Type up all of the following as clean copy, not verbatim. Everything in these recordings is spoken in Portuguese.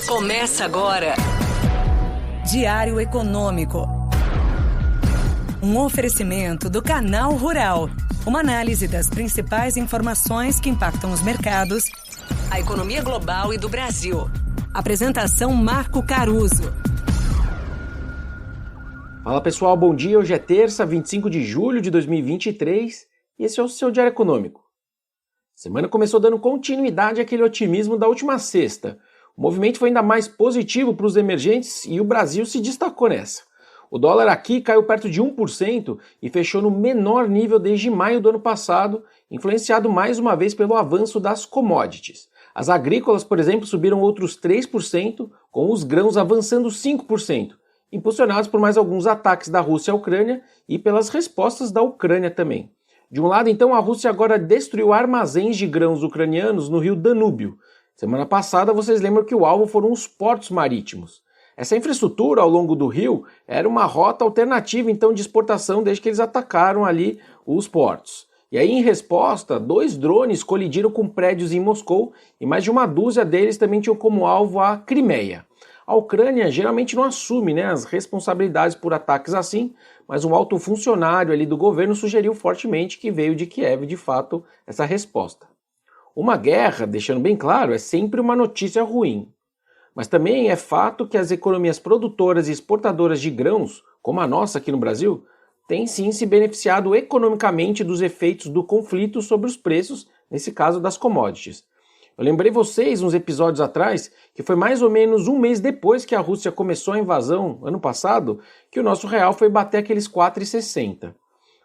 Começa agora. Diário Econômico. Um oferecimento do Canal Rural. Uma análise das principais informações que impactam os mercados, a economia global e do Brasil. Apresentação Marco Caruso. Fala pessoal, bom dia. Hoje é terça, 25 de julho de 2023 e esse é o seu Diário Econômico. A semana começou dando continuidade àquele otimismo da última sexta. O movimento foi ainda mais positivo para os emergentes e o Brasil se destacou nessa. O dólar aqui caiu perto de 1% e fechou no menor nível desde maio do ano passado, influenciado mais uma vez pelo avanço das commodities. As agrícolas, por exemplo, subiram outros 3%, com os grãos avançando 5%, impulsionados por mais alguns ataques da Rússia à Ucrânia e pelas respostas da Ucrânia também. De um lado, então, a Rússia agora destruiu armazéns de grãos ucranianos no rio Danúbio. Semana passada, vocês lembram que o alvo foram os portos marítimos. Essa infraestrutura ao longo do rio era uma rota alternativa, então, de exportação desde que eles atacaram ali os portos. E aí, em resposta, 2 drones colidiram com prédios em Moscou e mais de uma dúzia deles também tinham como alvo a Crimeia. A Ucrânia geralmente não assume as responsabilidades por ataques assim, mas um alto funcionário ali do governo sugeriu fortemente que veio de Kiev, de fato, essa resposta. Uma guerra, deixando bem claro, é sempre uma notícia ruim. Mas também é fato que as economias produtoras e exportadoras de grãos, como a nossa aqui no Brasil, têm sim se beneficiado economicamente dos efeitos do conflito sobre os preços, nesse caso das commodities. Eu lembrei vocês, uns episódios atrás, que foi mais ou menos um mês depois que a Rússia começou a invasão, ano passado, que o nosso real foi bater aqueles 4,60.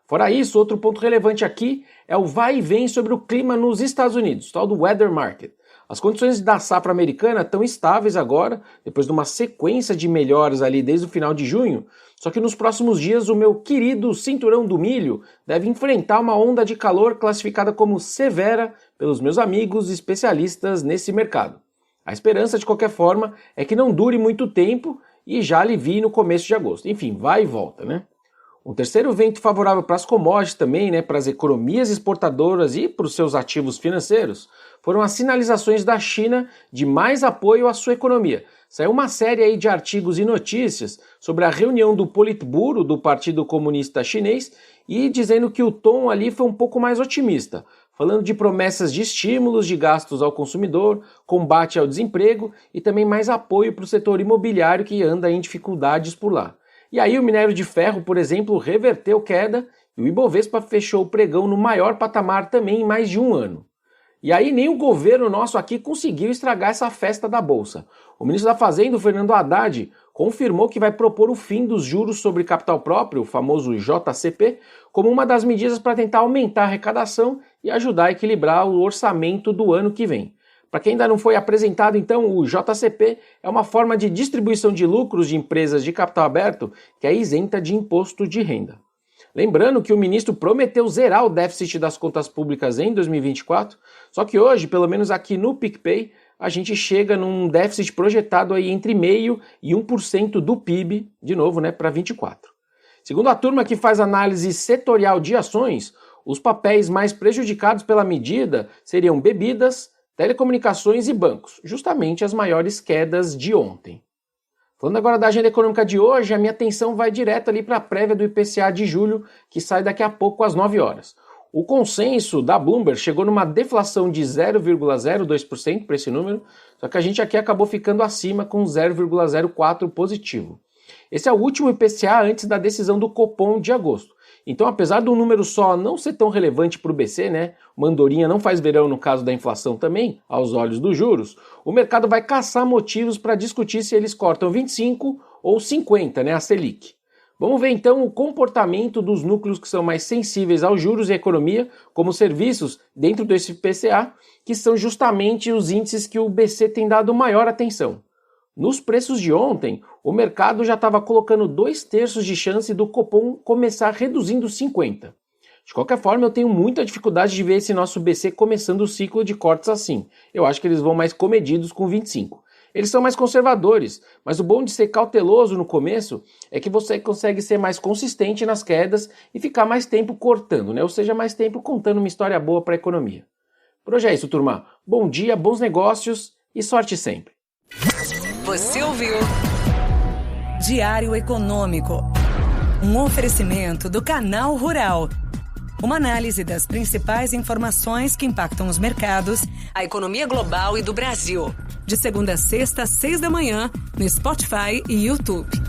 Fora isso, outro ponto relevante aqui é o vai e vem sobre o clima nos Estados Unidos, tal do weather market. As condições da safra americana estão estáveis agora, depois de uma sequência de melhoras ali desde o final de junho, só que nos próximos dias o meu querido cinturão do milho deve enfrentar uma onda de calor classificada como severa pelos meus amigos especialistas nesse mercado. A esperança, de qualquer forma, é que não dure muito tempo e já alivie no começo de agosto. Enfim, vai e volta, né? Um terceiro vento favorável para as commodities também, para as economias exportadoras e para os seus ativos financeiros, foram as sinalizações da China de mais apoio à sua economia. Saiu uma série aí de artigos e notícias sobre a reunião do Politburo do Partido Comunista Chinês e dizendo que o tom ali foi um pouco mais otimista, falando de promessas de estímulos de gastos ao consumidor, combate ao desemprego e também mais apoio para o setor imobiliário que anda em dificuldades por lá. E aí o minério de ferro, por exemplo, reverteu queda e o Ibovespa fechou o pregão no maior patamar também em mais de um ano. E aí nem o governo nosso aqui conseguiu estragar essa festa da Bolsa. O ministro da Fazenda, Fernando Haddad, confirmou que vai propor o fim dos juros sobre capital próprio, o famoso JCP, como uma das medidas para tentar aumentar a arrecadação e ajudar a equilibrar o orçamento do ano que vem. Para quem ainda não foi apresentado, então, o JCP é uma forma de distribuição de lucros de empresas de capital aberto que é isenta de imposto de renda. Lembrando que o ministro prometeu zerar o déficit das contas públicas em 2024, só que hoje, pelo menos aqui no PicPay, a gente chega num déficit projetado aí entre 0,5% e 1% do PIB, de novo, para 24. Segundo a turma que faz análise setorial de ações, os papéis mais prejudicados pela medida seriam bebidas, telecomunicações e bancos, justamente as maiores quedas de ontem. Falando agora da agenda econômica de hoje, a minha atenção vai direto ali para a prévia do IPCA de julho, que sai daqui a pouco às 9 horas. O consenso da Bloomberg chegou numa deflação de 0,02% para esse número, só que a gente aqui acabou ficando acima com 0,04% positivo. Esse é o último IPCA antes da decisão do Copom de agosto. Então, apesar do número só não ser tão relevante para o BC, uma andorinha não faz verão no caso da inflação também, aos olhos dos juros, o mercado vai caçar motivos para discutir se eles cortam 25 ou 50, a Selic. Vamos ver então o comportamento dos núcleos que são mais sensíveis aos juros e economia, como serviços dentro desse IPCA, que são justamente os índices que o BC tem dado maior atenção. Nos preços de ontem, o mercado já estava colocando 2/3 de chance do Copom começar reduzindo 50. De qualquer forma, eu tenho muita dificuldade de ver esse nosso BC começando o ciclo de cortes assim. Eu acho que eles vão mais comedidos com 25. Eles são mais conservadores, mas o bom de ser cauteloso no começo é que você consegue ser mais consistente nas quedas e ficar mais tempo cortando, ou seja, mais tempo contando uma história boa para a economia. Por hoje é isso, turma. Bom dia, bons negócios e sorte sempre. Você ouviu Diário Econômico, um oferecimento do Canal Rural. Uma análise das principais informações que impactam os mercados, a economia global e do Brasil. De segunda a sexta, às 6 da manhã, no Spotify e YouTube.